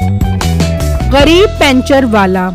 गरीब पेंचर वाला।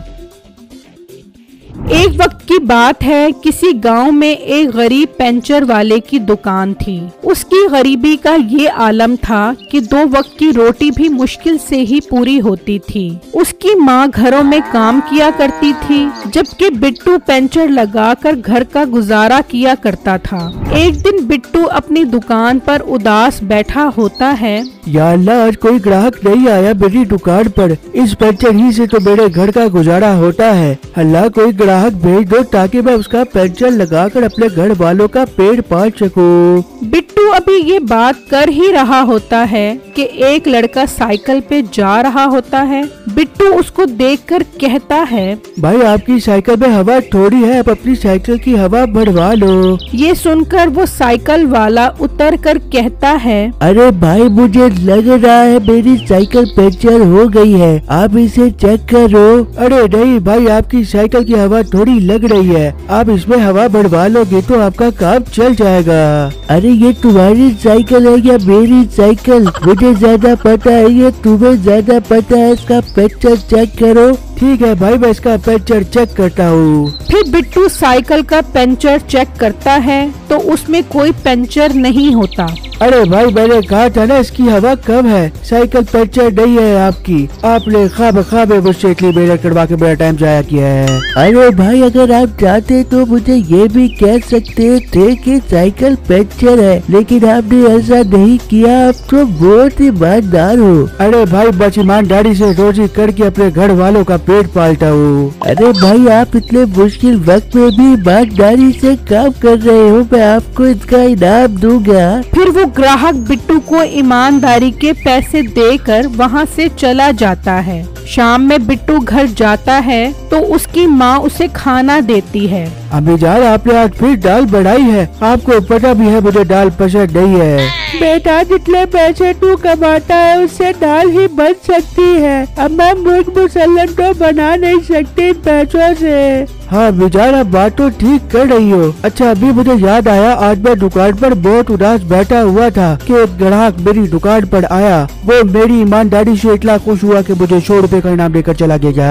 एक वक्त की बात है, किसी गांव में एक गरीब पेंचर वाले की दुकान थी। उसकी गरीबी का ये आलम था कि 2 वक्त की रोटी भी मुश्किल से ही पूरी होती थी। उसकी माँ घरों में काम किया करती थी, जबकि बिट्टू पेंचर लगाकर घर का गुजारा किया करता था। एक दिन बिट्टू अपनी दुकान पर उदास बैठा होता है। या अल्लाह, आज कोई ग्राहक नहीं आया मेरी दुकान पर। इस पेंचर ही से तो मेरे घर का गुजारा होता है। अल्लाह, कोई ग्राहक भेज दो ताकि मैं उसका पेंचर लगाकर अपने घर वालों का पेट पाल सकूं। बिट्टू अभी ये बात कर ही रहा होता है कि एक लड़का साइकिल पे जा रहा होता है। बिट्टू उसको देखकर कहता है, भाई आपकी साइकिल में हवा थोड़ी है, आप अपनी साइकिल की हवा बढ़वा लो। ये सुनकर वो साइकिल वाला उतर कर कहता है, अरे भाई, मुझे लग रहा है मेरी साइकिल पंचर हो गई है, आप इसे चेक करो। अरे नहीं भाई, आपकी साइकिल की हवा थोड़ी लग रही है, आप इसमें हवा बढ़वा लोगे तो आपका काम चल जाएगा। अरे ये तुम्हारी साइकिल है या मेरी साइकिल, मुझे ज्यादा पता है या तुम्हें ज्यादा पता है, इसका पंचर चेक करो। ठीक है भाई, मैं इसका पंचर चेक करता हूँ। फिर बिट्टू साइकिल का पंचर चेक करता है तो उसमें कोई पंचर नहीं होता। अरे भाई, मैंने कहा था ना इसकी हवा कम है, साइकिल पंचर नहीं है आपकी। आपने खाब मुझसे इतनी मेहनत करवा के मेरा टाइम जाया किया है। अरे भाई, अगर आप चाहते तो मुझे ये भी कह सकते थे कि साइकिल पंचर है, लेकिन आपने ऐसा नहीं किया। आप तो बहुत ईमानदार हो। अरे भाई, बस ईमानदारी से रोजी करके अपने घर वालों का पेट पालता हूँ। अरे भाई, आप इतने मुश्किल वक्त में भी ईमानदारी से काम कर रहे हो, मैं आपको इसका इनाम दूंगा। फिर वो ग्राहक बिट्टू को ईमानदारी के पैसे देकर वहाँ से चला जाता है। शाम में बिट्टू घर जाता है तो उसकी माँ उसे खाना देती है। अम्मी जान, आपने आज फिर दाल बढ़ाई है, आपको पता भी है मुझे दाल पसंद नहीं है। बेटा, जितने पैसे तू कमाता है उससे दाल ही बन सकती है। अब मैं मुर्ग मुसल्लन तो बना नहीं सकती इन पैसों से। हाँ बेचारा, बात तो ठीक कर रही हो। अच्छा, अभी मुझे याद आया, आज मैं दुकान पर बहुत उदास बैठा हुआ था कि एक ग्राहक मेरी दुकान पर आया। वो मेरी ईमानदारी से इतना खुश हुआ कि मुझे 100 रुपए का इनाम देकर चला गया।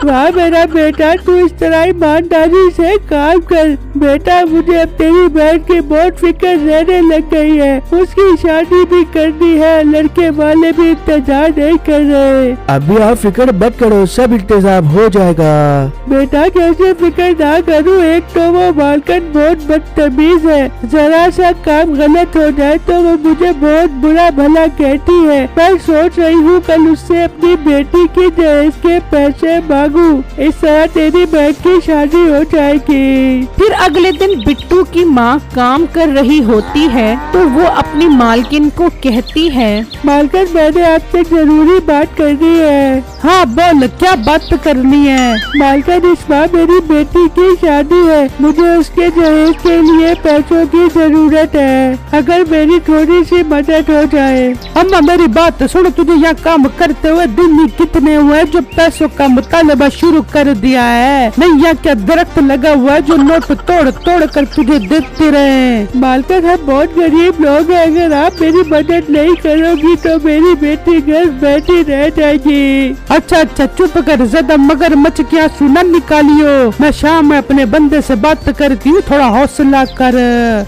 वाह मेरा बेटा, तू इस तरह ईमानदारी से काम कर। बेटा, मुझे अब तेरी बहन की बहुत फिक्र रहने लग गई है। उसकी शादी भी करनी है, लड़के वाले भी इंतजार नहीं कर रहे। अभी आप फिक्र मत करो, सब इंतजाम हो जाएगा। बेटा, कैसे फिक्र ना करूँ, एक तो वो मालकन बहुत बदतमीज है, जरा सा काम गलत हो जाए तो वो मुझे बहुत बुरा भला कहती है। मैं सोच रही हूँ कल उससे अपनी बेटी की दहेज के पैसे मांगू, इस तरह तेरी बहन की शादी हो जाएगी। फिर अगले दिन बिट्टू की माँ काम कर रही होती है तो वो अपनी मालकिन को कहती है, मालकिन, मैंने आपसे जरूरी बात करनी है। हाँ बोल, क्या बात करनी है? मालकिन, इस बार मेरी बेटी की शादी है, मुझे उसके दहेज के लिए पैसों की जरूरत है। अगर मेरी थोड़ी सी मदद हो जाए। अम्मा मेरी बात सुनो, तुझे यहाँ काम करते हुए दिन कितने हुए जो पैसों का मुतालबा शुरू कर दिया है? नहीं, यहाँ क्या दरख्त लगा हुआ है जो नोट तोड़ तोड़ कर तुझे देते रहे? मालकिन, हम बहुत गरीब लोग हैं, अगर आप मेरी मदद नहीं करोगी तो मेरी बेटी घर बैठी रह जाएगी। अच्छा, चुप कर, ज्यादा मगरमच्छ क्या सुना निकालियो। मैं शाम में अपने बंदे से बात करती हूँ, थोड़ा हौसला कर।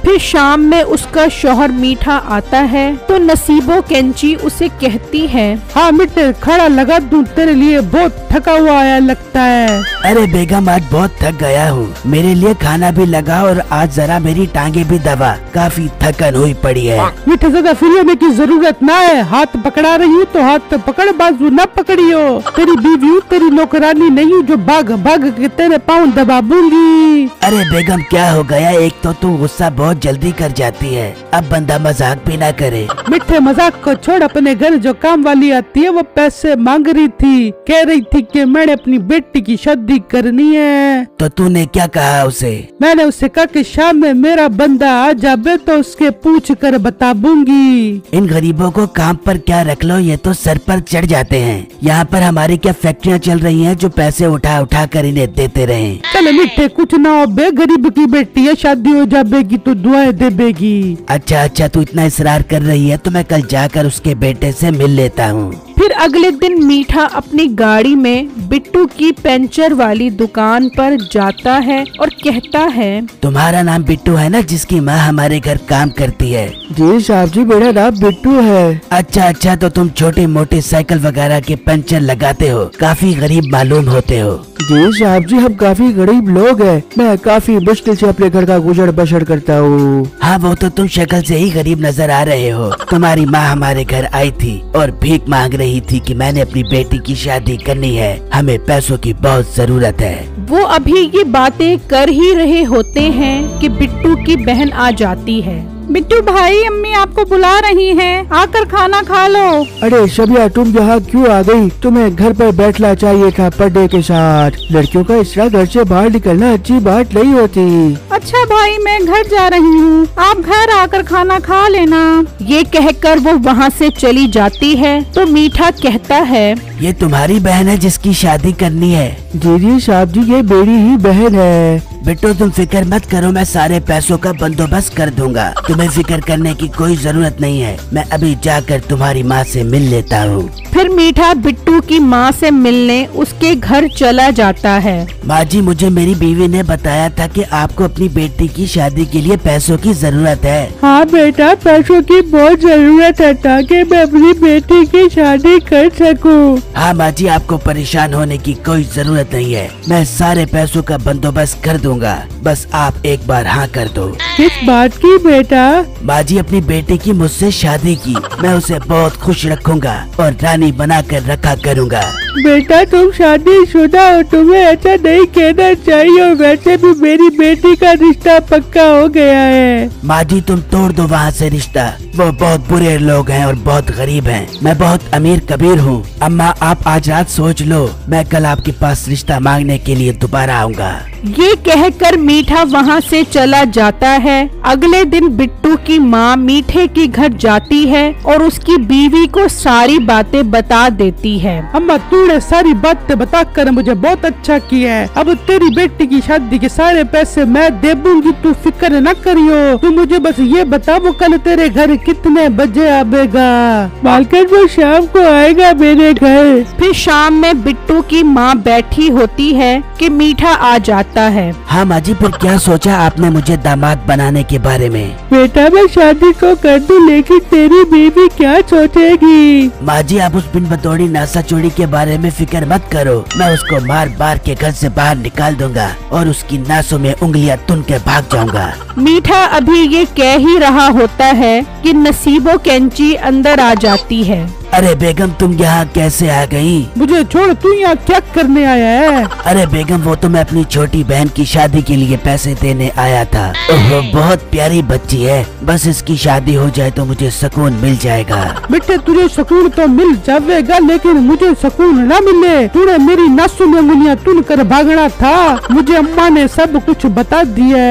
फिर शाम में उसका शौहर मीठा आता है तो नसीबो कैंची उसे कहती है, हाँ मिट्टे, खड़ा लगा दूं तेरे लिए, बहुत थका हुआ आया लगता है। अरे बेगम, आज बहुत थक गया हूँ, मेरे लिए खाना भी लगा और आज जरा मेरी टांगे भी दबा, काफी थकन हुई पड़ी है। मिठे, ज्यादा फ्री होने की जरूरत ना है, हाथ पकड़ा रही हूँ तो हाथ पकड़, बाजू न पकड़ियो। तेरी बीवी हूँ, तेरी नौकरानी नहीं हूँ जो भाग भाग के तेरे पाँव दबाऊंगी। अरे बेगम, क्या हो गया? एक तो तू गुस्सा बहुत जल्दी कर जाती है, अब बंदा मजाक भी ना करे। मिठे, मजाक को छोड़, अपने घर जो काम वाली आती है वो पैसे मांग रही थी, कह रही थी कि मैंने अपनी बेटी की शादी करनी है। तो तूने क्या कहा उसे? मैंने उससे कहा कि शाम में मेरा बंदा आ जाए तो उसके पूछ कर बता दूंगी। इन गरीबों को काम पर क्या रख लो, ये तो सर पर चढ़ जाते हैं। यहाँ पर हमारी क्या फैक्ट्रियाँ चल रही हैं जो पैसे उठा उठा कर इन्हें देते रहे? चल मिठे, कुछ ना हो बे, गरीब की बेटी है, शादी हो जाएगी तो दुआएं देगी। अच्छा, तू इतना इसरार कर रही है तो मैं कल जाकर उसके बेटे से मिल लेता हूँ। फिर अगले दिन मीठा अपनी गाड़ी में बिट्टू की पंचर वाली दुकान पर जाता है और कहता है, तुम्हारा नाम बिट्टू है ना, जिसकी माँ हमारे घर काम करती है? जी साहब जी, मेरा नाम बिट्टू है। अच्छा, तो तुम छोटी मोटी साइकिल वगैरह के पंचर लगाते हो, काफी गरीब मालूम होते हो। जी साहब जी, हम काफी गरीब लोग हैं। मैं काफी मुश्किल से अपने घर का गुजर बसर करता हूँ। हाँ, वो तो तुम शक्ल से ही गरीब नजर आ रहे हो। तुम्हारी माँ हमारे घर आई थी और भीख मांग रही थी कि मैंने अपनी बेटी की शादी करनी है, हमें पैसों की बहुत जरूरत है। वो अभी ये बातें कर ही रहे होते हैं कि बिट्टू की बहन आ जाती है। बिट्टू भाई, अम्मी आपको बुला रही हैं, आकर खाना खा लो। अरे शबिया, तुम यहाँ क्यों आ गई? तुम्हें घर पर बैठना चाहिए था पर्दे के साथ। लड़कियों का इस तरह घर से बाहर निकलना अच्छी बात नहीं होती। अच्छा भाई, मैं घर जा रही हूँ, आप घर आकर खाना खा लेना। ये कहकर वो वहाँ से चली जाती है तो मीठा कहता है, ये तुम्हारी बहन है जिसकी शादी करनी है? जी साहब जी, ये मेरी ही बहन है। बिट्टू तुम फिक्र मत करो, मैं सारे पैसों का बंदोबस्त कर दूंगा। तुम्हें फिक्र करने की कोई जरूरत नहीं है। मैं अभी जाकर तुम्हारी माँ से मिल लेता हूँ। फिर मीठा बिट्टू की माँ से मिलने उसके घर चला जाता है। माँ जी, मुझे मेरी बीवी ने बताया था कि आपको अपनी बेटी की शादी के लिए पैसों की जरूरत है। हाँ बेटा, पैसों की बहुत जरूरत है ताकि मैं अपनी बेटी की शादी कर सकूँ। हाँ माँ जी, आपको परेशान होने की कोई जरूरत नहीं है। मैं सारे पैसों का बंदोबस्त कर दूंगा, बस आप एक बार हाँ कर दो। किस बात की बेटा? माँ जी, अपनी बेटी की मुझसे शादी की। मैं उसे बहुत खुश रखूंगा और रानी बना कर रखा करूँगा। बेटा, तुम शादीशुदा हो, तुम्हें ऐसा नहीं कहना चाहिए। वैसे भी मेरी बेटी का रिश्ता पक्का हो गया है। माँ जी, तुम तोड़ दो वहाँ से रिश्ता। वो बहुत बुरे लोग हैं और बहुत गरीब हैं। मैं बहुत अमीर कबीर हूँ। अम्मा, आप आज रात सोच लो, मैं कल आपके पास रिश्ता मांगने के लिए दोबारा आऊँगा। ये कहकर मीठा वहाँ से चला जाता है। अगले दिन बिट्टू की माँ मीठे के घर जाती है और उसकी बीवी को सारी बातें बता देती है। अम्मा, तूने सारी बातें बताकर मुझे बहुत अच्छा किया है। अब तेरी बेटी की शादी के सारे पैसे मैं दे दूंगी, तू फिक्र न करियो। तू मुझे बस ये बता, वो कल तेरे घर कितने बजे आएगा? मालकिन, वो शाम को आएगा मेरे घर। फिर शाम में बिट्टू की माँ बैठी होती है कि मीठा आ जाता है। हाँ माँ जी, फिर क्या सोचा आपने मुझे दामाद बनाने के बारे में? बेटा, मैं शादी को कर दूं, लेकिन तेरी बीवी क्या सोचेगी? माँ जी, आप उस बिन बतौड़ी नासा चोरी के बारे में फिक्र मत करो। मैं उसको मार मार के घर से बाहर निकाल दूंगा और उसकी नासों में उंगलियां तुन के भाग जाऊंगा। मीठा अभी ये कह ही रहा होता है कि नसीबो कैंची अंदर आ जाती है। अरे बेगम, तुम यहाँ कैसे आ गई? मुझे छोड़, तू यहाँ क्या करने आया है? अरे बेगम, वो तो मैं अपनी छोटी बहन की शादी के लिए पैसे देने आया था। ओहो, बहुत प्यारी बच्ची है, बस इसकी शादी हो जाए तो मुझे सुकून मिल जाएगा। बेटे, तुझे सुकून तो मिल जाएगा, लेकिन मुझे सुकून न मिले। तूने मेरी नासों में उंगलियां तुन कर भागना था। मुझे अम्मा ने सब कुछ बता दिया।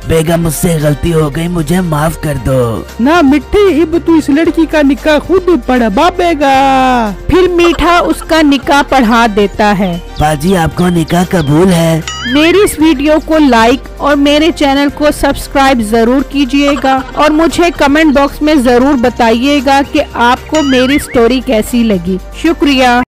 बेगम, मुझसे गलती हो गई, मुझे माफ कर दो। ना मिट्टी, अब तू इस लड़की का निकाह खुद पढ़वा देगा। फिर मीठा उसका निकाह पढ़ा देता है। बाजी, आपको निकाह कबूल है? मेरी इस वीडियो को लाइक और मेरे चैनल को सब्सक्राइब जरूर कीजिएगा और मुझे कमेंट बॉक्स में जरूर बताइएगा कि आपको मेरी स्टोरी कैसी लगी। शुक्रिया।